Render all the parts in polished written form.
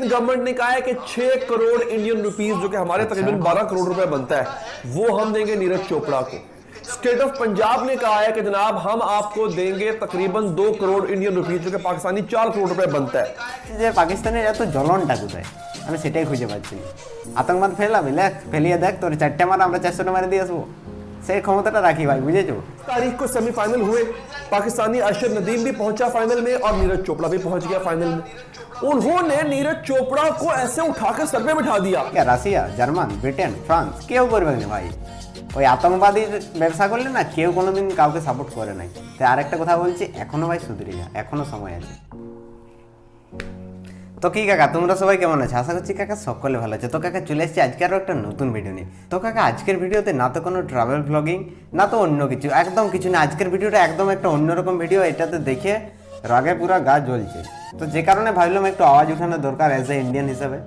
Government ने कहा है कि 6 करोड़ इंडियन रुपीस जो कि हमारे तकरीबन 12 करोड़ रुपए बनता है वो हम देंगे नीरज चोपड़ा को। स्टेट ऑफ पंजाब ने कहा है कि जनाब हम आपको देंगे तकरीबन 2 करोड़ इंडियन रुपीस जो कि पाकिस्तानी 4 करोड़ रुपए बनता है। যে পাকিস্তানের এত জ্বলনটা কোথায় আমি সেটাই খুঁজে পাচ্ছি না। আতঙ্কবাদ ফেলাবি ফেলিয়ে দেখ তোর 4টে মার আমরা 400টা মারে দিয়ে আসবো সেই ক্ষমতাটা রাখি ভাই বুঝেছো। तारीख को सेमीफाइनल हुए, पाकिस्तानी अरशद नदीम भी पहुंचा फाइनल में और नीरज चोपड़ा भी पहुंच गया फाइनल में। उन्होंने नीरज चोपड़ा को ऐसे उठाकर सर पे बिठा दिया। রাশিয়া, জার্মান, ব্রিটেন, ফ্রান্স কেউ করবে না ভাই। ওই আতঙ্কবাদী ব্যবসা করলে না কেউ কোনোদিন কাউকে সাপোর্ট করে নাই। তাই আরেকটা কথা বলছি, এখনো ভাই সুধরে যা, এখনো সময় আছে। তো কি কাকা তোমরা সবাই কেমন আছো? আশা করছি কাকা সকলে ভালো আছে। তো কাকা চলে এসেছি আজকে আরও একটা নতুন ভিডিও নিয়ে। তো কাকা আজকের ভিডিওতে না তো কোনো ট্রাভেল ব্লগিং না তো অন্য কিছু, একদম কিছু না। আজকের ভিডিওটা একদম একটা অন্যরকম ভিডিও, এটাতে দেখে রাগে পুরো গা জ্বলছে। তো যে কারণে ভাবলাম একটু আওয়াজ উঠানো দরকার অ্যাজ এ ইন্ডিয়ান হিসাবে।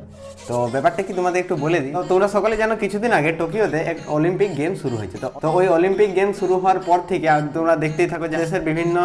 তো ব্যাপারটা কি তোমাদের একটু বলে দিই। তো তোমরা সকলে জানো কিছুদিন আগে টোকিওতে এক অলিম্পিক গেম শুরু হয়েছে। তো ওই অলিম্পিক গেম শুরু হওয়ার পর থেকে তোমরা দেখতেই থাকো যে দেশের বিভিন্ন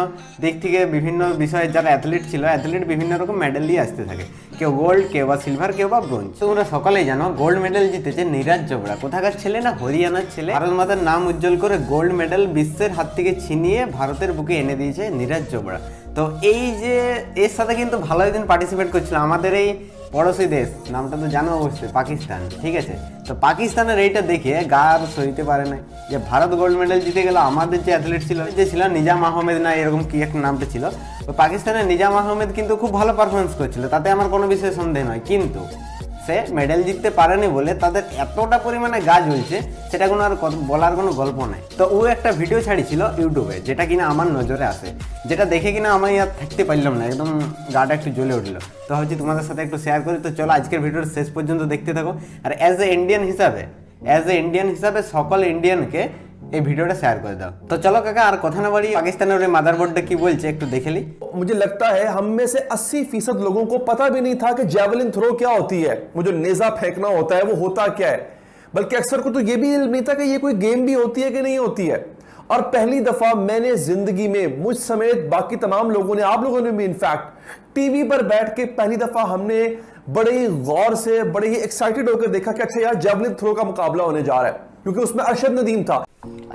দিক থেকে বিভিন্ন বিষয়ে যারা অ্যাথলিট ছিল, অ্যাথলিট বিভিন্ন রকম মেডেল দিয়ে আসতে থাকে, কেউ গোল্ড, কেউ বা সিলভার, কেউ বা ব্রোঞ্জ। তোমরা সকলেই জানো গোল্ড মেডেল জিতেছে নীরজ চোপড়া। কোথাকার ছেলে না, হরিয়ানার ছেলে। ভারত মাতার নাম উজ্জ্বল করে গোল্ড মেডেল বিশ্বের হাত থেকে ছিনিয়ে ভারতের বুকে এনে দিয়েছে নীরজ চোপড়া। তো এই যে এর সাথে কিন্তু ভালোই দিন পার্টিসিপেট করছিল আমাদের এই পড়োশি দেশ, নামটা তো জানো অবশ্যই, পাকিস্তান। ঠিক আছে, তো পাকিস্তানের এইটা দেখে গা আর সইতে পারে না যে ভারত গোল্ড মেডেল জিতে গেল। আমাদের যে অ্যাথলিট ছিল, যে ছিল নিজাম আহমেদ না এরকম কি একটা নামটা ছিল, তো পাকিস্তানের নিজাম আহমেদ কিন্তু খুব ভালো পারফরমেন্স করছিল, তাতে আমার কোনো বিষয়ে সন্দেহ নয়। কিন্তু সে মেডেল জিততে পারেনি বলে তাদের এতটা পরিমাণে গা জ্বলছে, সেটা কোনো আর বলার কোনো গল্প নাই। তো ও একটা ভিডিও ছাড়িছিল ইউটিউবে, যেটা কিনা আমার নজরে আসে, যেটা দেখে কিনা আমি আর থাকতে পারলাম না, একদম গাটা একটু জ্বলে উঠলো। তো ভাবছি তোমাদের সাথে একটু শেয়ার করি। তো চলো আজকের ভিডিওর শেষ পর্যন্ত দেখতে থাকো। আর অ্যাজ এ ইন্ডিয়ান হিসাবে সকল ইন্ডিয়ানকে এই ভিডিওটা শেয়ার করে দাও। তো চলো কাকা আর কথা না বাড়িয়ে পাকিস্তানের ওই মাদারবোর্ডটা কি বলছে একটু দেখে লি। मुझे लगता है हम में से 80% लोगों को पता भी नहीं था कि जैवलिन थ्रो क्या होती है, वो जो नेजा फेंकना होता है वो होता क्या है। बल्कि अक्सर को तो ये भी इल्म नहीं था कि ये कोई गेम भी होती है कि नहीं होती है। और पहली दफा मैंने जिंदगी में, मुझ समेत बाकी तमाम लोगों ने, आप लोगों ने भी इनफैक्ट टीवी पर बैठ के पहली दफा हमने बड़े ही गौर से, बड़े ही एक्साइटेड होकर देखा कि अच्छा यार जैवलिन थ्रो का मुकाबला होने जा रहा है, क्योंकि उसमें अरशद नदीम था।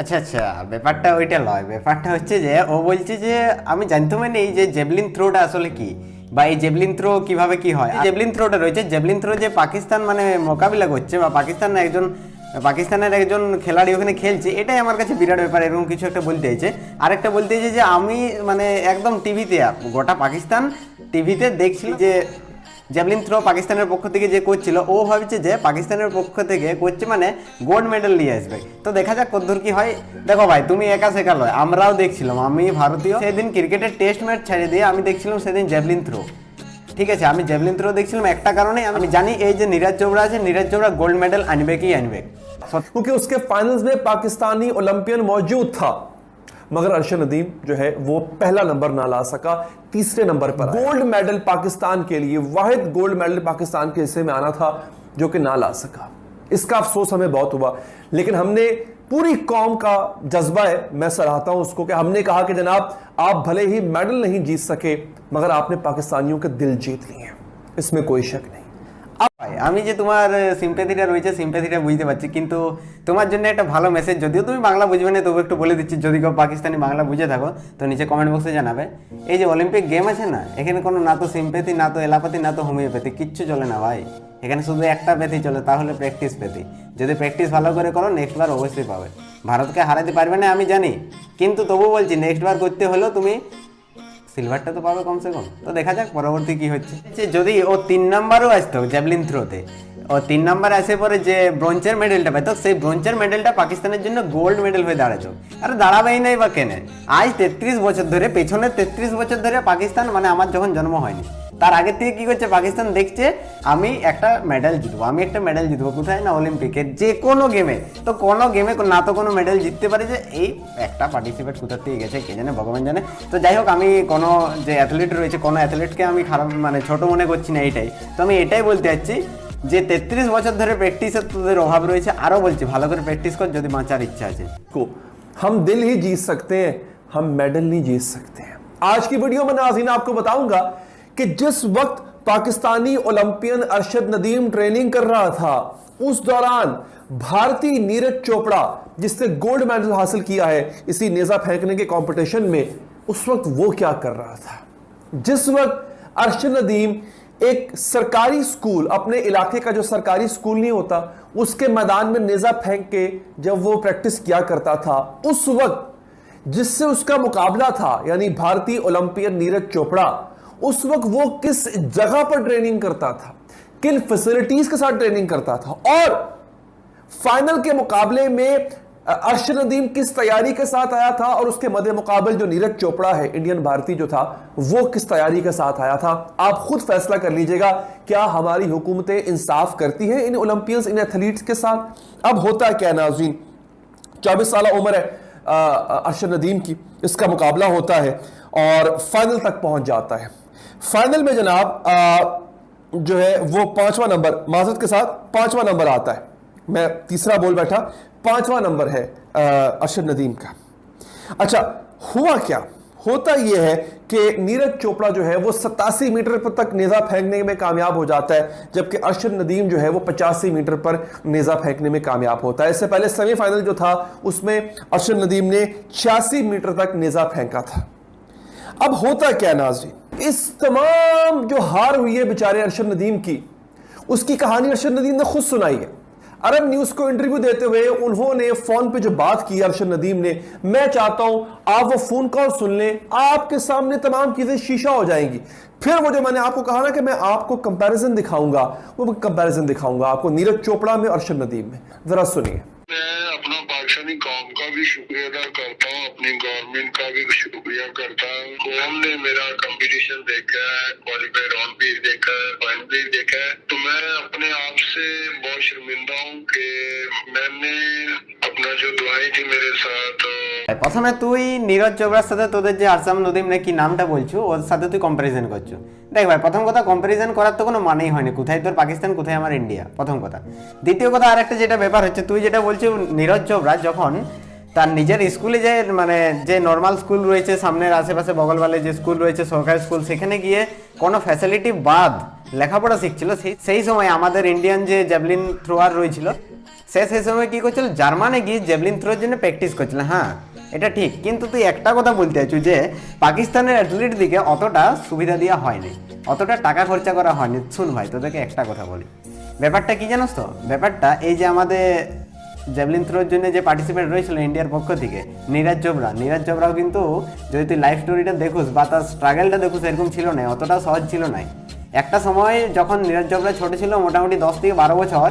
আচ্ছা আচ্ছা, ব্যাপারটা ওইটা নয়। ব্যাপারটা হচ্ছে যে ও বলছে যে আমি জানতামই নেই যে জেভলিন থ্রোটা আসলে কি, বা এই জেভলিন থ্রো কিভাবে কি হয়। জেভলিন থ্রোটা রয়েছে, জেভলিন থ্রো যে পাকিস্তান মানে মোকাবিলা করছে, বা পাকিস্তানের একজন খেলাড়ি ওখানে খেলছে, এটাই আমার কাছে বিরাট ব্যাপার। এরকম কিছু একটা বলতে চাইছে। আরেকটা বলতে চাইছে যে আমি মানে একদম টিভিতে, গোটা পাকিস্তান টিভিতে দেখছি যে জ্যাভলিন থ্রো পাকিস্তানের পক্ষ থেকে যে করছিল, ও ভাবছে যে পাকিস্তানের পক্ষ থেকে করছে মানে গোল্ড মেডেল নিয়ে আসবে। তো দেখা যাক কতদূর কি হয়। দেখো ভাই তুমি একা শেখা লয়, আমরাও দেখছিলাম। আমি ভারতীয় সেদিন ক্রিকেটের টেস্ট ম্যাচ ছেড়ে দিয়ে আমি দেখছিলাম সেদিন জ্যাভলিন থ্রো। ঠিক আছে, আমি জ্যাভলিন থ্রো দেখছিলাম একটা কারণে, আমি জানি এই যে नीरज चोपड़ा আছে, नीरज चोपड़ा गोल्ड मेडल আনবে কি আনবে, क्योंकि उसके फाइनल्स में पाकिस्तानी ओलंपियन मौजूद था, मगर अरशद नदीम जो है वो पहला नंबर ना ला सका, तीसरे नंबर पर। गोल्ड मेडल पाकिस्तान के लिए, वाहिद गोल्ड मेडल पाकिस्तान के हिस्से में आना था जो कि ना ला सका। इसका अफसोस हमें बहुत हुआ, लेकिन हमने पूरी कौम का जज्बा है, मैं सराहता हूं उसको, कि हमने कहा कि जनाब आप भले ही मेडल नहीं जीत सके मगर आपने पाकिस्तानियों के दिल जीत लिए, इसमें कोई शक नहीं। আমি যে তোমার সিম্প্যাথিটা রয়েছে, সিম্প্যাথিটা বুঝতে পারছি, কিন্তু তোমার জন্য একটা ভালো মেসেজ, যদিও তুমি বাংলা বুঝবে না তবু একটু বলে দিচ্ছি, যদি কেউ পাকিস্তানি বাংলা বুঝে থাকো তো নিচে কমেন্ট বক্সে জানাবে। এই যে অলিম্পিক গেম আছে না, এখানে কোনো না তো সিম্প্যাথি, না তো এলাপাতি, না তো হোমিওপ্যাথি, কিচ্ছু চলে না ভাই। এখানে শুধু একটা প্যাথি চলে, তাহলে প্র্যাকটিস প্যাথি। যদি প্র্যাকটিস ভালো করে করো নেক্সট বার অবশ্যই পাবে। ভারতকে হারাতে পারবে না আমি জানি, কিন্তু তবু বলছি নেক্সট বার করতে হলেও তুমি সিলভারটা তো পাবে কমসে কম। তো দেখা যাক পরবর্তী কি হচ্ছে। যদি ও 3 নম্বরও আসতো জ্যাভলিন থ্রোতে, ও 3 নম্বরে আসে পরে যে ব্রোঞ্জের মেডেলটা পেতো, সেই ব্রোঞ্জের মেডেলটা পাকিস্তানের জন্য গোল্ড মেডেল হয়ে দাঁড়াতো। আরে দাঁড়াবেই নাই বা কেন? আজ 33 বছর ধরে, পেছনে 33 বছর ধরে পাকিস্তান, মানে আমার যখন জন্ম হয়নি তার আগের থেকে কি করছে পাকিস্তান, দেখছে আমি একটা মেডেল জিতবো, কোথায় না অলিম্পিকের যে কোনো গেমে। তো কোনো গেমে না তো কোনো মেডেল জিততে পারে, যে এই একটা পার্টিসিপেট কোথার থেকে গেছে কে জানে, ভগবান জানে। তো যাই হোক, আমি কোনো যে অ্যাথলিট রয়েছে, কোনো অ্যাথলিটকে আমি খারাপ মানে ছোট মনে করছি না, এইটাই তো আমি এটাই বলতে চাচ্ছি যে 33 বছর ধরে প্র্যাকটিসের তোদের অভাব রয়েছে। আরও বলছি ভালো করে প্র্যাকটিস কর যদি বাঁচার ইচ্ছা আছে। हम दिल ही जीत सकते हैं, हम मेडल नहीं जीत सकते हैं। आज की वीडियो में नाज़रीन आपको बताऊंगा कि जिस वक्त पाकिस्तानी ओलंपियन अरशद नदीम ट्रेनिंग कर रहा था, उस दौरान भारतीय नीरज चोपड़ा जिसने गोल्ड मेडल हासिल किया है इसी नेजा फेंकने के कंपटीशन में, उस वक्त वो क्या कर रहा था? जिस वक्त अरशद नदीम एक सरकारी स्कूल, अपने इलाके का जो सरकारी स्कूल नहीं होता, उसके मैदान में नेजा फेंक के जब वो प्रैक्टिस किया करता था, उस वक्त जिससे उसका मुकाबला था यानी भारतीय ओलंपियन नीरज चोपड़ा, उस वक्त वो किस जगह पर ट्रेनिंग करता था, किन फैसिलिटीज के साथ ट्रेनिंग करता था, और फाइनल के मुकाबले में अरशद नदीम किस तैयारी के साथ आया था, और उसके मद्दे मुकाबल जो नीरज चोपड़ा है इंडियन भारतीय जो था वो किस तैयारी के साथ आया था। आप खुद फैसला कर लीजिएगा, क्या हमारी हुकूमतें इंसाफ करती हैं इन ओलंपियंस, इन एथलीट्स के साथ? अब होता है क्या नाज़रीन, 24 साल उम्र है अरशद नदीम की, इसका मुकाबला होता है और फाइनल तक पहुंच जाता है। फाइनल में जनाब जो है वो 5वां नंबर, माजरत के साथ 5वां नंबर आता है, मैं तीसरा बोल बैठा, 5वां नंबर है अरशद नदीम का। अच्छा, हुआ क्या? होता यह है कि नीरज चोपड़ा जो है वो 87 मीटर पर तक नेजा फेंकने में कामयाब हो जाता है, जबकि अरशद नदीम जो है वो 85 मीटर पर नेजा फेंकने में कामयाब होता है। इससे पहले सेमीफाइनल जो था उसमें अरशद नदीम ने 86 मीटर तक नेजा फेंका था। अब होता क्या नाज़रीन, इस तमाम जो हार हुई है बेचारे अरशद नदीम की, उसकी कहानी अरशद नदीम ने खुद सुनाई है। अरब न्यूज को इंटरव्यू देते हुए उन्होंने फोन पे जो बात की अरशद नदीम ने, मैं चाहता हूं आप वो फोन कॉल सुन लें, आपके सामने तमाम चीजें शीशा हो जाएंगी। फिर वो जो मैंने आपको कहा ना कि मैं आपको कंपैरिजन दिखाऊंगा, वो कंपैरिजन दिखाऊंगा आपको नीरज चोपड़ा में और अरशद नदीम में, जरा सुनिए। मैं अपना पाकिस्तानी कौम का भी शुक्रिया अदा करता हूँ, अपनी गवर्नमेंट का भी शुक्रिया करता हूँ। कौम ने मेरा कंपटीशन देखा है, क्वालिफाई राउंड भी देखा है, फाइनल भी देखा है, तो मैं अपने आप से बहुत शर्मिंदा हूँ कि मैंने अपना जो दुआएं थी मेरे साथ। প্রথমে তুই নীরজ চোপড়ার সাথে তোদের যে আরশাদ নদীম নাকি নামটা বলছো ওর সাথে তুই কম্পারিজন করছো। দেখ ভাই, প্রথম কথা কম্পারিজন করার তো কোনো মানেই হয়নি, কোথায় তোর পাকিস্তান কোথায় আমার ইন্ডিয়া, প্রথম কথা। দ্বিতীয় কথা আর একটা যেটা ব্যাপার হচ্ছে, তুই যেটা বলছো নীরজ চোপড়া যখন তার নিজের স্কুলে যে মানে যে নর্মাল স্কুল রয়েছে সামনের আশেপাশে বগলবালে যে স্কুল রয়েছে সরকারি স্কুল, সেখানে গিয়ে কোনো ফ্যাসিলিটি বাদ লেখাপড়া শিখছিল, সেই সময় আমাদের ইন্ডিয়ান যে জ্যাভলিন থ্রোয়ার রয়েছিল সে সেই সময় কী করছিল, জার্মানে গিয়ে জ্যাভলিন থ্রোর জন্য প্র্যাকটিস করছিল। হ্যাঁ, এটা ঠিক, কিন্তু তুই একটা কথা বলতে চাইছু যে পাকিস্তানের অ্যাথলিট দিকে অতটা সুবিধা দেওয়া হয়নি, অতটা টাকা খরচা করা হয়নি। শুন ভাই, তোদেরকে একটা কথা বলি, ব্যাপারটা কি জানোস তো? ব্যাপারটা এই যে আমাদের জ্যাভলিন থ্রোর জন্য যে পার্টিসিপেন্ট রয়েছিল ইন্ডিয়ার পক্ষ থেকে নীরজ চোপড়াও কিন্তু যদি তুই লাইফ স্টোরিটা দেখুস বা তার স্ট্রাগলটা দেখুস, এরকম ছিল না, অতটা সহজ ছিল না। একটা সময় যখন নীরজ চোপড়া ছোট ছিল, মোটামুটি 10 থেকে 12 বছর,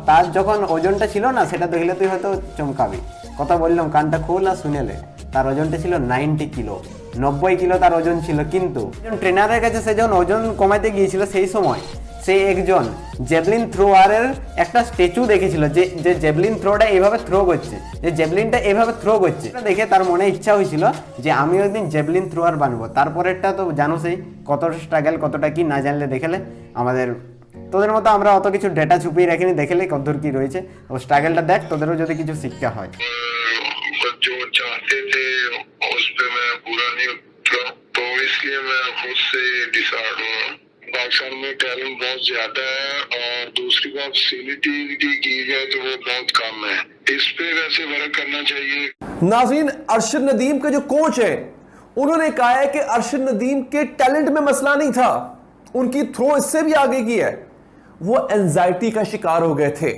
তার যখন ওজনটা ছিল না, সেটা দেখলে তুই হয়তো চমকাবি। কথা বললাম, কানটা খোল আর শুনেলে, তার ওজনটা ছিল 90 কিলো, 90 কিলো তার ওজন ছিল। কিন্তু ট্রেনারের কাছে সে যখন ওজন কমাইতে গিয়েছিল, সেই সময় সে একজন জ্যাভলিন থ্রোয়ারের একটা স্ট্যাচু দেখেছিল, যে জ্যাভলিন থ্রোটা এইভাবে থ্রো করছে, যে জ্যাভলিনটা এইভাবে থ্রো করছে, দেখে তার মনে ইচ্ছা হয়েছিল যে আমিও একদিন জ্যাভলিন থ্রোয়ার বানবো। তারপরেরটা তো জানো, সেই কতটা স্ট্রাগল, কতটা কি না জানলে দেখলে আমাদের, তোদের মতো আমরা অত কিছু ডেটা ছুপিয়ে রাখিনি, দেখলে কতদূর কি রয়েছে। ও স্ট্রাগলটা দেখ, তোদেরও যদি কিছু শিখতে হয়। जो चाहते थे उस पे मैं पूरा नहीं उतरा, तो इसलिए मैं खुद से डिसाइड हुआ। पाकिस्तान में टैलेंट बहुत ज्यादा है और दूसरी बात सिलेक्टिविटी की जाए तो वो बहुत कम है, इस पे वैसे वर्क करना चाहिए। नाज़रीन, अरशद नदीम के जो कोच है उन्होंने कहा है कि अरशद नदीम के टैलेंट में मसला नहीं था, उनकी थ्रो इससे भी आगे की है, वो एंजाइटी का शिकार हो गए थे,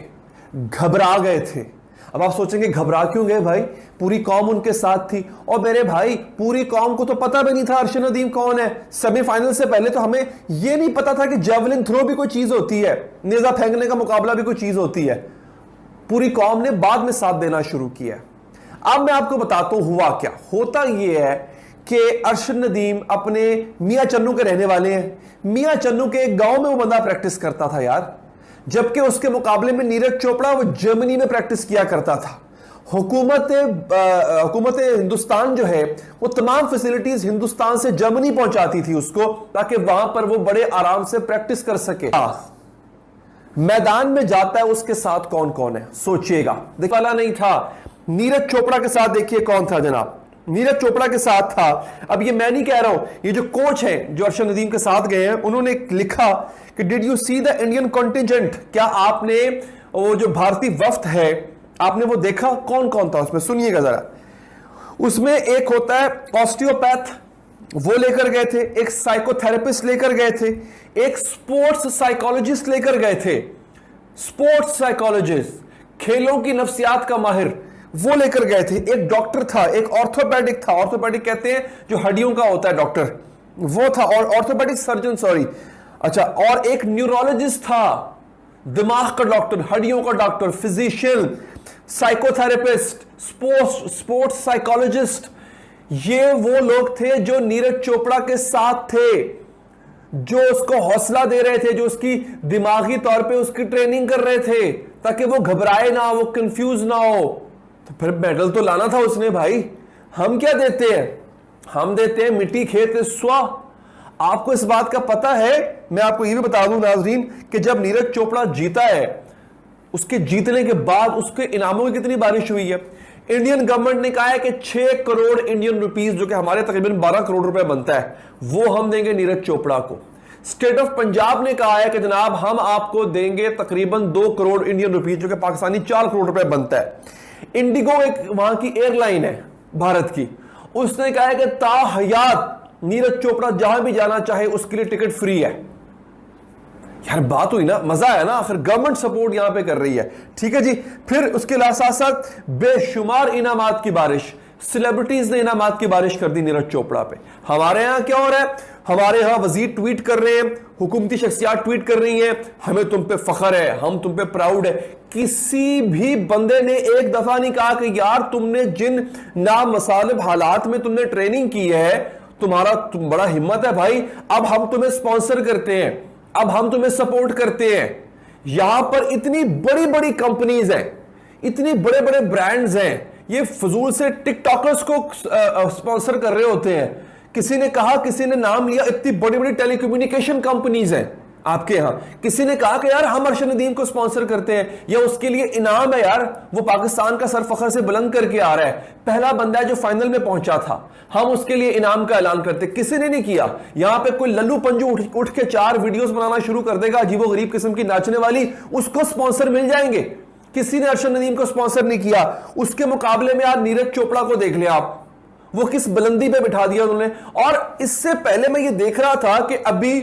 घबरा गए थे। अब आप सोचेंगे घबरा क्यों गए भाई, पूरी कौम उनके साथ थी। और मेरे भाई, पूरी कौम को तो पता भी नहीं था अरशद नदीम कौन है। सेमीफाइनल से पहले तो हमें यह नहीं पता था कि जेवलिन थ्रो भी कोई चीज होती है, नेजा फेंकने का मुकाबला भी कोई चीज होती है। पूरी कौम ने बाद में साथ देना शुरू किया। अब मैं आपको बताता हूं हुआ क्या। होता यह है कि अरशद नदीम अपने मियां चन्नू के रहने वाले हैं। मियां चन्नू के एक गांव में वो बंदा प्रैक्टिस करता था यार, जबकि उसके मुकाबले में नीरज चोपड़ा वो जर्मनी में प्रैक्टिस किया करता था। हुकूमत हिंदुस्तान जो है वो तमाम फैसिलिटीज हिंदुस्तान से जर्मनी पहुंचाती थी उसको, ताकि वहां पर वो बड़े आराम से प्रैक्टिस कर सके। मैदान में जाता है, उसके साथ कौन कौन है सोचिएगा। वाला नहीं था, नीरज चोपड़ा के साथ देखिए कौन था जनाब। नीरज चोपड़ा के साथ था। अब ये मैं नहीं कह रहा हूं, ये जो कोच हैं जो अरशद नदीम के साथ गए हैं, उन्होंने लिखा कि did you see the Indian contingent, क्या आपने वो जो भारतीय वफ्द है आपने वो देखा? कौन कौन था उसमें, सुनिएगा जरा। उसमें एक होता है ऑस्टियोपैथ, वो लेकर गए थे, एक साइकोथेरेपिस्ट लेकर गए थे, एक स्पोर्ट्स साइकोलॉजिस्ट लेकर गए थे, स्पोर्ट्स साइकोलॉजिस्ट, खेलों की नफ्सियात का माहिर, वो लेकर गए थे, एक डॉक्टर था, एक ऑर्थोपेडिक था, ऑर्थोपेडिक कहते हैं जो हड्डियों का होता है डॉक्टर, वो था, और ऑर्थोपेडिक सर्जन, सॉरी, अच्छा, और एक न्यूरोलॉजिस्ट था, दिमाग का डॉक्टर, हड्डियों का doctor, physician, psychotherapist, sports psychologist. ये वो लोग थे जो नीरज चोपड़ा के साथ थे, जो उसको हौसला दे रहे थे, जो उसकी दिमागी तौर पे उसकी ट्रेनिंग कर रहे थे ताकि वो घबराए ना, वो कंफ्यूज ना हो। तो फिर मेडल तो लाना था उसने भाई। हम क्या देते हैं? हम देते हैं मिट्टी खेत स्वा। आपको इस बात का पता है, मैं आपको यह भी बता दूं नाजरीन, कि जब नीरज चोपड़ा जीता है, उसके जीतने के बाद उसके इनामों की कितनी बारिश हुई है। इंडियन गवर्नमेंट ने कहा है कि 6 करोड़ इंडियन रुपीस, जो कि हमारे तकरीबन 12 करोड़ रुपए बनता है, वो हम देंगे नीरज चोपड़ा को। स्टेट ऑफ पंजाब ने कहा है कि जनाब हम आपको देंगे तकरीबन 2 करोड़ इंडियन रुपीस, जो कि पाकिस्तानी 4 करोड़ रुपए बनता है। इंडिगो एक वहां की एयरलाइन है भारत की, उसने कहा है कि ताहयात नीरज चोपड़ा जहां भी जाना चाहे उसके लिए टिकट फ्री है। यार बात हुई ना, मजा आया ना, आखिर गवर्नमेंट सपोर्ट यहां पे कर रही है। ठीक है जी। फिर उसके साथ साथ बेशुमार इनामात की बारिश, सेलिब्रिटीज ने इनामात की बारिश कर दी नीरज चोपड़ा पे। हमारे यहां क्या हो रहा है? हमारे यहां वजीर ट्वीट कर रहे हैं, हुकूमती शख्सियात ट्वीट कर रही हैं, हमें तुम पे फख्र है, हम तुम पे प्राउड है। किसी भी बंदे ने एक दफा नहीं कहा कि यार तुमने जिन नामसालिब हालात में तुमने ट्रेनिंग की है, तुम्हारा बड़ा हिम्मत है भाई, अब हम तुम्हें स्पॉन्सर करते हैं, अब हम तुम्हें सपोर्ट करते हैं। यहां पर इतनी बड़ी बड़ी कंपनीज हैं, इतने बड़े बड़े ब्रांड्स हैं, ये फजूल से टिकटॉकर्स को स्पॉन्सर कर रहे होते हैं। किसी ने कहा, किसी ने नाम लिया, इतनी बड़ी बड़ी टेलीकम्युनिकेशन कंपनीज हैं आपके यहां। किसी ने कहा कि यार हम अरशद नदीम को स्पॉन्सर करते हैं, या उसके लिए इनाम है यार, वो पाकिस्तान का सर फखर से बुलंद करके आ रहा है, पहला बंदा है जो फाइनल में पहुंचा था, हम उसके लिए इनाम का ऐलान करते। किसी ने नहीं किया। यहां पे कोई लल्लू पंजू उठ के 4 वीडियोस बनाना शुरू कर देगा अजीबो गरीब किस्म की नाचने वाली, उसको स्पॉन्सर मिल जाएंगे। किसी ने अरशद नदीम को स्पॉन्सर नहीं किया। उसके मुकाबले में आज नीरज चोपड़ा को देख लिया आप, वो किस बुलंदी पे बिठा दिया उन्होंने। और इससे पहले मैं ये देख रहा था कि अभी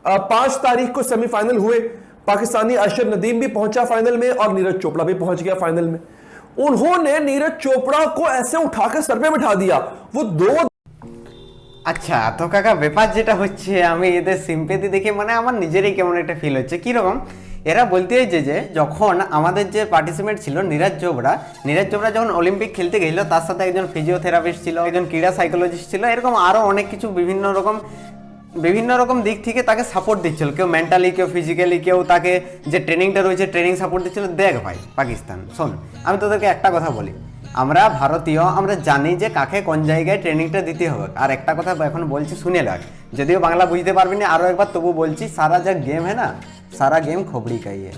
5 तारीख को सेमीफाइनल हुए, पाकिस्तानी अरशद नदीम भी पहुंचा फाइनल में और नीरज चोपड़ा भी पहुंच गया फाइनल में। उन्होंने नीरज चोपड़ा को ऐसे उठा के सर पे बिठा दिया। वो 2 আচ্ছা তো কাকা ব্যাপার যেটা হচ্ছে, আমি এদের সিম্পেথি দেখে মানে আমার নিজেরই কেমন একটা ফিল হচ্ছে। কীরকম এরা বলতে চাইছে যে যখন আমাদের যে পার্টিসিপেন্ট ছিল নীরজ চোপড়া যখন অলিম্পিক খেলতে গেছিল, তার সাথে একজন ফিজিওথেরাপিস্ট ছিল, একজন ক্রীড়া সাইকোলজিস্ট ছিল, এরকম আরও অনেক কিছু বিভিন্ন রকম দিক থেকে তাকে সাপোর্ট দিচ্ছিল। কেউ মেন্টালি, কেউ ফিজিক্যালি, কেউ তাকে যে ট্রেনিংটা রয়েছে ট্রেনিং সাপোর্ট দিচ্ছিল। দেখ ভাই পাকিস্তান, শোন আমি তোদেরকে একটা কথা বলি, আমরা ভারতীয়, আমরা জানি যে কাকে কোন জায়গায় ট্রেনিংটা দিতে হবে। আর একটা কথা এখন বলছি শুনে লাগ, যদিও বাংলা বুঝতে পারবি না, আরও একবার তবু বলছি, সারা যা गेम है ना, सारा गेम खोपड़ी का ही है।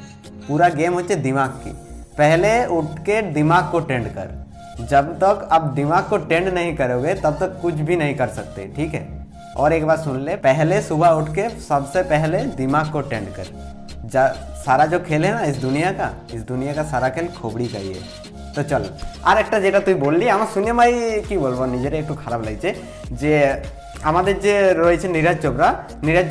पूरा गेम হচ্ছে दिमाग की। पहले उठ के दिमाग को ट्रेंड कर, जब तक आप दिमाग को ट्रेंड नहीं करोगे तब तक कुछ भी नहीं कर सकते, ठीक है। और एक बात सुन ले, पहले सुबह उठ के सबसे पहले दिमाग को ट्रेंड कर। सारा जो खेल है ना इस दुनिया का सारा खेल खोपड़ी का ही है। তো চল আর একটা যেটা তুই বললি, আমার শুনে ভাই কি বলবো, নিজের একটু খারাপ লাগছে যে আমাদের যে রয়েছে নীরজ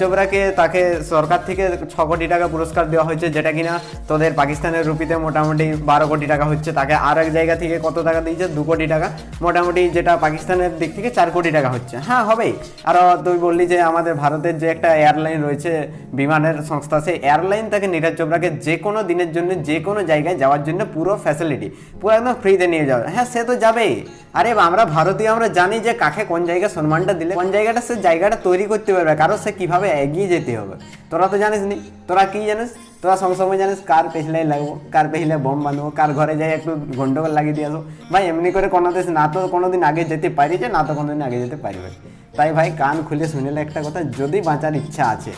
চোপড়াকে তাকে সরকার থেকে 6 কোটি টাকা পুরস্কার দেওয়া হয়েছে, যেটা কিনা তোদের পাকিস্তানের রুপিতে মোটামুটি 12 কোটি টাকা হচ্ছে। তাকে আর এক জায়গা থেকে কত টাকা দিয়েছে? 2 কোটি টাকা, মোটামুটি যেটা পাকিস্তানের দিক থেকে 4 কোটি টাকা হচ্ছে। হ্যাঁ হবেই। আর তুই বললি যে আমাদের ভারতের যে একটা এয়ারলাইন রয়েছে, বিমানের সংস্থা, সেই এয়ারলাইন তাকে নীরজ চোপড়াকে যে কোনো দিনের জন্য যে কোনো জায়গায় যাওয়ার জন্য পুরো ফ্যাসিলিটি, পুরো একদম ফ্রিতে নিয়ে যাবে। হ্যাঁ সে তো যাবেই। আরে আমরা ভারতীয়, আমরা জানি যে কাকে কোন জায়গায় সম্মানটা দিলে কোন জায়গাটা সে জায়গাটা তৈরি করতে পারবে, কারণ সে কীভাবে এগিয়ে যেতে হবে। তোরা তো জানিস নি, তোরা কী জানিস? তোরা সবসময় জানিস কার পেছলাই লাগবো, কার পেছলে বোম বাঁধবো, কার ঘরে যাই একটু গন্ডগোল লাগিয়ে দিয়ে আসবো। ভাই এমনি করে কোনো দেশ না তো কোনোদিন আগে যেতে পারিছে, না তো কোনোদিন আগে যেতে পারবে। তাই ভাই কান খুলে শুনেলে একটা কথা, যদি বাঁচার ইচ্ছা আছে,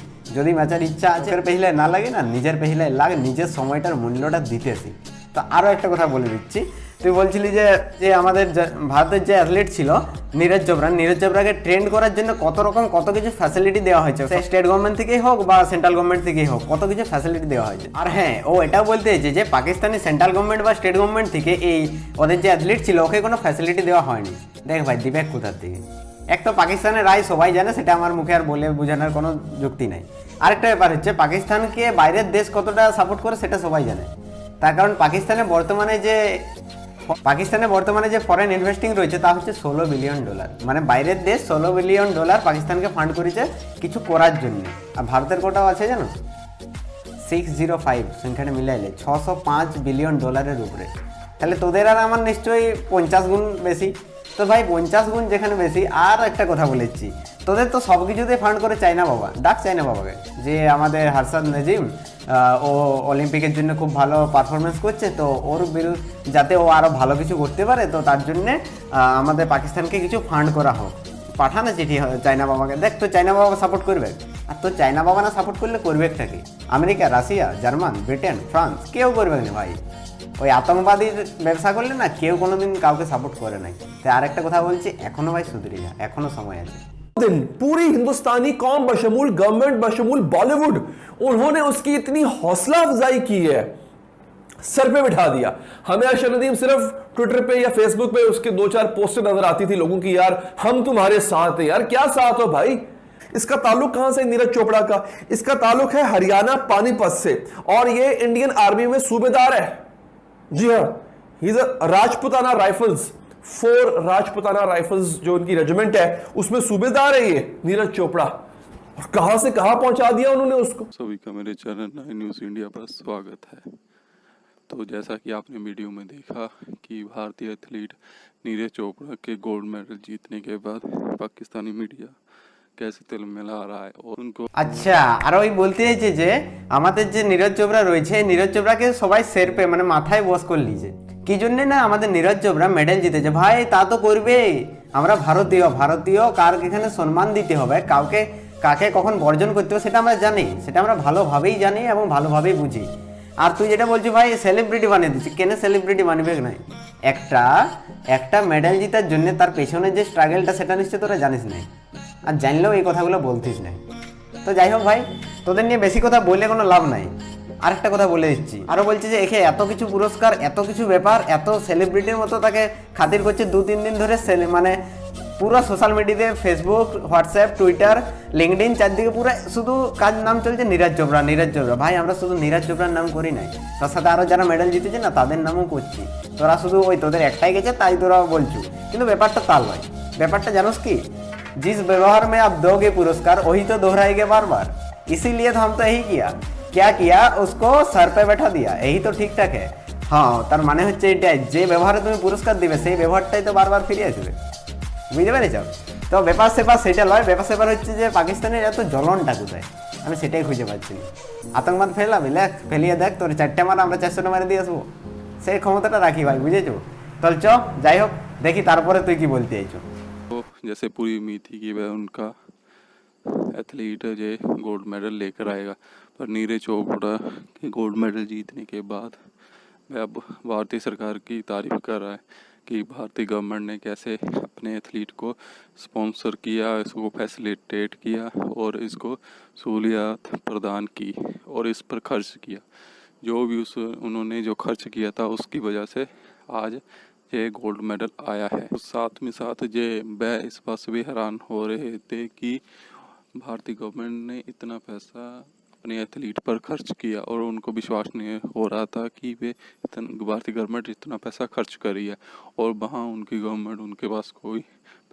পেছলে না লাগে না, নিজের পেছলে লাগ, নিজের সময়টার মূল্যটা দিতে শিখ। তো আরও একটা কথা বলে দিচ্ছি, তুই বলছিলি যে যে আমাদের ভারতের যে অ্যাথলিট ছিল নীরজ চোপড়াকে ট্রেন্ড করার জন্য কত কিছু ফ্যাসিলিটি দেওয়া হয়েছে, স্টেট গভর্নমেন্ট থেকেই হোক বা সেন্ট্রাল গভর্নমেন্ট থেকেই হোক, কত কিছু ফ্যাসিলিটি দেওয়া হয়েছে। আর হ্যাঁ, ও এটাও বলতে চাইছে যে পাকিস্তানি সেন্ট্রাল গভর্নমেন্ট বা স্টেট গভর্নমেন্ট থেকে এই ওদের যে অ্যাথলিট ছিল ওকে কোনো ফ্যাসিলিটি দেওয়া হয়নি। দেখ ভাই, দিবেক কোথার থেকে? এক তো পাকিস্তানের রায় সবাই জানে, সেটা আমার মুখে আর বলে বোঝানোর কোনো যুক্তি নাই। আরেকটা ব্যাপার হচ্ছে, পাকিস্তানকে বাইরের দেশ কতটা সাপোর্ট করে সেটা সবাই জানে। তার কারণ পাকিস্তানে বর্তমানে যে ফরেন ইনভেস্টিং রয়েছে তা হচ্ছে $16 বিলিয়ন। মানে বাইরের দেশ $16 বিলিয়ন পাকিস্তানকে ফান্ড করেছে কিছু করার জন্য। আর ভারতের কোটাও আছে জানো, 605 সংখ্যাটা মিলাইলে $605 বিলিয়ন উপরে। তাহলে তোদের আর আমার নিশ্চয়ই 50 গুণ বেশি। তো ভাই 50 গুণ যেখানে বেশি, আর একটা কথা বলেছি, তোদের তো সব কিছুতে ফান্ড করে চায়না বাবা। ডাক চায়না বাবাকে, যে আমাদের হারসাদ নজিম ও অলিম্পিকের জন্য খুব ভালো পারফরমেন্স করছে, তো ওর যাতে ও আরও ভালো কিছু করতে পারে, তো তার জন্যে আমাদের পাকিস্তানকে কিছু ফান্ড করা হোক। পাঠানো চিঠি চায়না বাবাকে। দেখ, তো চায়না বাবা সাপোর্ট করবে, আর তো চায়না বাবা না সাপোর্ট করলে করবে একটা কি? America, Russia, German, Britain, France কেউ করবে না ভাই। ওই আতঙ্কবাদীর ব্যবসা করলে না কেউ কোনোদিন কাউকে সাপোর্ট করে নাই। তাই আরেকটা কথা বলছি, এখনো ভাই সুধরে যা, এখনো সময় আছে। दिन पूरी हिंदुस्तानी कौम बशमूल गवर्नमेंट बशमूल बॉलीवुड, उन्होंने उसकी इतनी हौसला अफजाई की है, सर पे बिठा दिया। हमें अर्शद नदीम सिर्फ ट्विटर पे या फेसबुक पे उसके 2-4 पोस्टें नजर आती थी लोगों की, यार हम तुम्हारे साथ हैं। यार क्या साथ हो भाई? इसका ताल्लुक कहां से नीरज चोपड़ा का? इसका ताल्लुक है हरियाणा पानीपत से, और ये इंडियन आर्मी में सूबेदार है। जी हाँ, he is Rajputana rifles, 4 Rajputana rifles जो उनकी रेजिमेंट है उसमें सूबेदार है ये नीरज चोपड़ा। और कहां से कहां पहुंचा दिया उन्होंने उसको। सभी का मेरे चैनल 9 न्यूज़ इंडिया पर स्वागत है। तो जैसा कि आपने वीडियो में देखा कि भारतीय एथलीट नीरज चोपड़ा के गोल्ड मेडल जीतने के बाद पाकिस्तानी मीडिया कैसे तिलमिला रहा है और उनको আচ্ছা, আর ওই বলতে চাইছে যে আমাদের যে নীরজ চোপড়া রয়েছে, নীরজ চোপড়াকে সবাই সের পে মানে মাথায় বস করে লিয়েছে। কি জন্য না, আমাদের নীরজ চোপড়া মেডেল জিতেছে। ভাই তা তো করবে, আমরা ভারতীয় কার এখানে সম্মান দিতে হবে, কাকে কখন বর্জন করতে হবে সেটা আমরা জানি, সেটা আমরা ভালোভাবেই জানি এবং ভালোভাবেই বুঝি। আর তুই যেটা বলছিস ভাই সেলিব্রিটি বানিয়ে দিচ্ছি, কেন সেলিব্রিটি বানিবে নাই? একটা মেডেল জেতার জন্য তার পেছনে যে স্ট্রাগলটা সেটা নিশ্চয় তোরা জানিস নাই, আর জানলেও এই কথাগুলো বলতিস নাই। তো যাই হোক ভাই, তোদের নিয়ে বেশি কথা বলে কোনো লাভ নাই। আরেকটা কথা বলে দিচ্ছি, আরও বলছি যে একে এত কিছু পুরস্কার, এত কিছু ব্যাপার, এত সেলিব্রিটির মতো তাকে খাতির করছে 2-3 দিন ধরে। মানে পুরো সোশ্যাল মিডিয়াতে ফেসবুক, হোয়াটসঅ্যাপ, টুইটার, লিঙ্কডইন চারদিকে পুরো শুধু কাজ নাম চলছে নীরজ চোপড়া। ভাই আমরা শুধু নীরজ চোপড়ার নাম করি নাই, তার সাথে আরও যারা মেডেল জিতেছে না তাদের নামও করছি। তোরা শুধু ওই তোদের একটাই গেছে তাই তোরা বলছো, কিন্তু ব্যাপারটা তাল নয়। ব্যাপারটা জানোস কি, जिस व्यवहार में आप दोगे पुरस्कार वही तो दोहराएंगे बार बार। इसीलिए तो हम तो यही क्या किया उसको सर पे बैठा दिया, यही तो ठीक ठाक है। हाँ, তার মানে হচ্ছে এটাই, যে ব্যবহারে তুমি পুরস্কার দিবে সেই ব্যবহারটাই তো বারবার ফিরে আসবে। বুঝতে পেরেছ? তো ব্যাপার সেটা লয়, ব্যাপার হচ্ছে যে পাকিস্তানের এত জ্বলনটা কোথায়, আমি সেটাই খুঁজে পাচ্ছি না। আতঙ্কবাদ ফেলিয়ে দেখ, তোর 4টে মার আমরা 400টা মারে দিয়ে আসবো, সেই ক্ষমতাটা রাখি ভাই, বুঝেছো? চল যাই হোক, দেখি তারপরে তুই কি বলতে চাইছো। तो जैसे पूरी उम्मीद थी कि वह उनका एथलीट जो गोल्ड मेडल लेकर आएगा, पर नीरज चोपड़ा के गोल्ड मेडल जीतने के बाद वह अब भारतीय सरकार की तारीफ कर रहा है कि भारतीय गवर्नमेंट ने कैसे अपने एथलीट को स्पॉन्सर किया, इसको फैसिलिटेट किया और इसको सहूलियत प्रदान की और इस पर खर्च किया। जो भी उन्होंने जो खर्च किया था उसकी वजह से आज ये गोल्ड मेडल आया है। साथ में साथ ये वह इस बात से भी हैरान हो रहे थे कि भारतीय गवर्नमेंट ने इतना पैसा अपने एथलीट पर खर्च किया और उनको विश्वास नहीं हो रहा था कि वे भारतीय गवर्नमेंट इतना पैसा खर्च कर रही है, और वहाँ उनकी गवर्नमेंट उनके पास कोई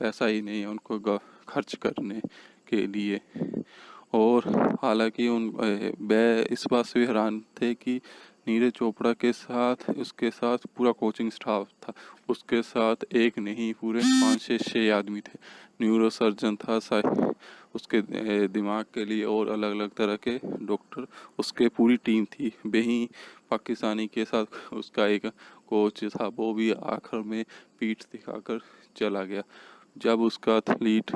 पैसा ही नहीं है उनको खर्च करने के लिए। और हालांकि वह इस बात से भी हैरान थे कि नीरज चोपड़ा के साथ उसके साथ पूरा कोचिंग स्टाफ था, उसके साथ एक नहीं पूरे 5 से 6 आदमी थे। न्यूरो सर्जन था उसके दिमाग के लिए, और अलग अलग तरह के डॉक्टर, उसके पूरी टीम थी। वहीं पाकिस्तानी के साथ उसका एक कोच था, वो भी आखिर में पीठ दिखाकर चला गया। जब उसका एथलीट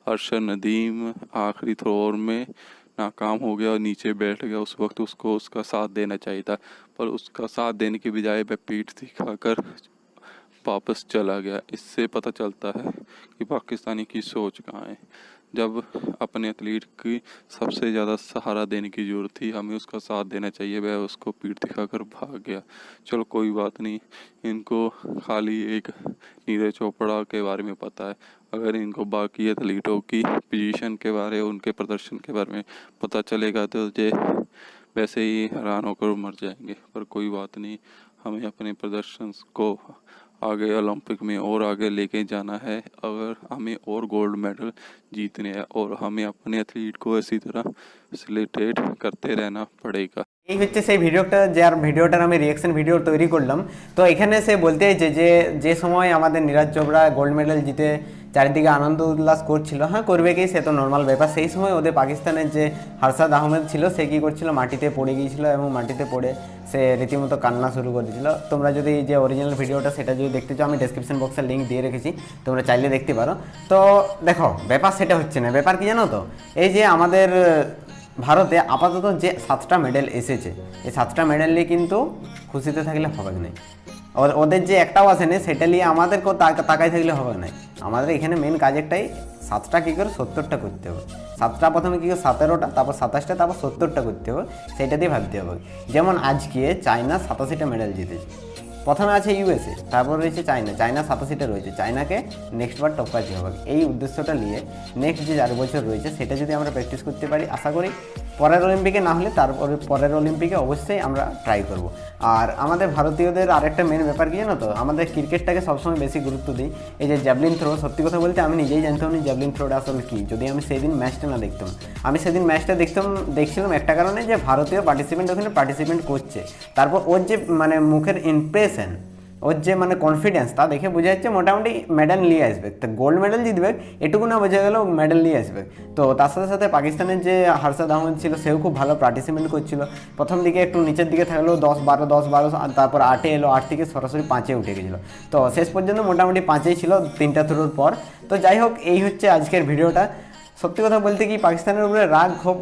अर्शद नदीम आखिरी थ्रोर में नाकाम हो गया और नीचे बैठ गया, उस वक्त उसको उसका साथ देना चाहिए था, पर उसका साथ देने के बजाय वह पीठ दिखाकर वापस चला गया। इससे पता चलता है कि पाकिस्तानी की सोच कहाँ है। जब अपने एथलीट की सबसे ज़्यादा सहारा देने की ज़रूरत थी, हमें उसका साथ देना चाहिए, वह उसको पीठ दिखाकर भाग गया। चलो कोई बात नहीं, इनको खाली एक नीरज चोपड़ा के बारे में पता है। अगर इनको बाकी एथलीटों की पोजीशन के बारे, उनके प्रदर्शन के बारे में पता चलेगा तो ये वैसे ही हैरान होकर मर जाएंगे। पर कोई बात नहीं, हमें अपने प्रदर्शन को आगे ओलंपिक में और आगे लेके जाना है। अगर हमें और गोल्ड मेडल जीतने हैं और हमें अपने एथलीट को इसी तरह फैसिलिटेट करते रहना पड़ेगा। এই হচ্ছে সেই ভিডিওটা, যার ভিডিওটার আমি রিয়াকশন ভিডিও তৈরি করলাম। তো এখানে সে বলতে চাইছে যে সময় আমাদের নীরজ চোপড়া গোল্ড মেডেল জিতে চারিদিকে আনন্দ উল্লাস করছিল, হ্যাঁ করবে কি, সে তো নর্মাল ব্যাপার, সেই সময় ওদের পাকিস্তানের যে হারসাদ আহমেদ ছিল সে কী করছিল, মাটিতে পড়ে গিয়েছিল এবং মাটিতে পড়ে সে রীতিমতো কান্না শুরু করে দিয়েছিল। তোমরা যদি যে অরিজিনাল ভিডিওটা সেটা যদি দেখতে চাও, আমি ডেসক্রিপশন বক্সে লিঙ্ক দিয়ে রেখেছি, তোমরা চাইলে দেখতে পারো। তো দেখো ব্যাপার সেটা হচ্ছে না, ব্যাপার কি জানো তো, এই যে আমাদের ভারতে আপাতত যে 7টা মেডেল এসেছে, এই 7টা মেডেল নিয়ে কিন্তু খুশিতে থাকলে হবে না। ওদের যে একটাও আসেনি সেটা নিয়ে আমাদেরকেও তাকাই থাকলে হবে না। আমাদের এখানে মেন কাজ একটাই, 7টা কী করে 70টা করতে হবে। 7টা প্রথমে কী করে 17টা, তারপর 27টা, তারপর 70টা করতে হবে, সেটা দিয়ে ভাবতে হবে। যেমন আজকে চায়না 87টা মেডেল জিতেছে, প্রথমে আছে ইউএসএ, তারপর রয়েছে চায়না 87টা রয়েছে, চায়নাকে নেক্সট বার টপকাতে হবে। এই উদ্দেশ্যটা নিয়ে নেক্সট যে 4 বছর রয়েছে সেটা যদি আমরা প্র্যাকটিস করতে পারি, আশা করি পরের অলিম্পিকে না হলে তারপরে পরের অলিম্পিকে অবশ্যই আমরা ট্রাই করব। আর আমাদের ভারতীয়দের আরেকটা মেন ব্যাপার কি জানো তো, আমাদের ক্রিকেটটাকে সবসময় বেশি গুরুত্ব দিই। এই যে জ্যাভলিন থ্রো, সত্যি কথা বলতে আমি নিজেই জানতাম না জ্যাভলিন থ্রোটা আসলে কী, যদি আমি সেদিন ম্যাচটা না দেখতাম। আমি সেদিন ম্যাচটা দেখছিলাম একটা কারণে, যে ভারতীয় পার্টিসিপেন্ট ওখানে পার্টিসিপেন্ট করছে, তারপর ওর যে মানে মুখের ইমপ্রেশন, ওর যে মানে কনফিডেন্স, তা দেখে বোঝা যাচ্ছে মোটামুটি মেডেল নিয়ে আসবে। তো গোল্ড মেডেল জিতবে এটুকু না বোঝা গেলেও মেডেল নিয়ে আসবে। তো তার সাথে সাথে পাকিস্তানের যে হারসাদ আহমেদ ছিল সেও খুব ভালো পার্টিসিপেন্ট করছিল। প্রথম দিকে একটু নিচের দিকে থাকলেও 10-12 তারপর 8-এ এলো, 8 থেকে সরাসরি 5-এ উঠে গেছিলো। তো শেষ পর্যন্ত মোটামুটি 5-এই ছিল 3টা থ্রোর পর। তো যাই হোক, এই হচ্ছে আজকের ভিডিওটা। সত্যি কথা বলতে কি, পাকিস্তানের উপরে রাগ ক্ষোভ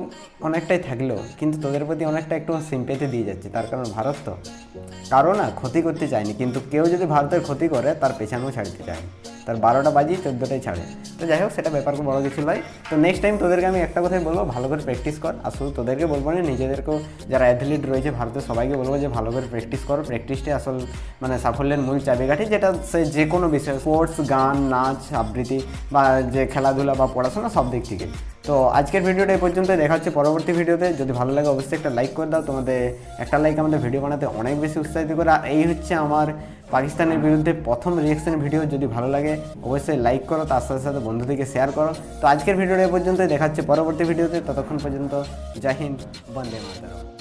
অনেকটাই থাকলেও কিন্তু তোদের প্রতি অনেকটা একটু সিম্পেথি দিয়ে যাচ্ছে, তার কারণ ভারত তো কারো না ক্ষতি করতে চায়নি, কিন্তু কেউ যদি ভারতের ক্ষতি করে তার পেছনেও ছাড়তে চায়, তার 12টা বাজি 14টাই ছাড়ে। তো যাই হোক, সেটা ব্যাপার বড় কিছু নয়। তো নেক্সট টাইম তোদেরকে আমি একটা কথাই বলবো, ভালো করে প্র্যাকটিস কর। আর শুধু তোদেরকে বলবো না, নিজেদেরকেও যারা অ্যাথলিট রয়েছে ভারতের সবাইকে বলবো যে ভালো করে প্র্যাকটিস করো। প্র্যাকটিসটাই আসল মানে সাফল্যের মূল চাবিকাঠি, যেটা সে যে কোনো বিষয়, স্পোর্টস, গান, নাচ, আবৃত্তি বা যে খেলাধুলা বা পড়াশোনা, সব দিক থেকে। তো আজকের ভিডিওটা এই পর্যন্ত, দেখা হচ্ছে পরবর্তী ভিডিওতে। যদি ভালো লাগে অবশ্যই একটা লাইক করে দাও, তোমাদের একটা লাইক আমাদের ভিডিও বানাতে অনেক বেশি উৎসাহিত করে। আর এই হচ্ছে আমার পাকিস্তানের বিরুদ্ধে প্রথম রিঅ্যাকশন ভিডিও। যদি ভালো লাগে অবশ্যই লাইক করো, তার সাথে সাথে বন্ধুদেরকে শেয়ার করো। তো আজকের ভিডিওটা এই পর্যন্ত, দেখা হচ্ছে পরবর্তী ভিডিওতে। ততক্ষণ পর্যন্ত জয় হিন্দ, বন্দে মাতরম।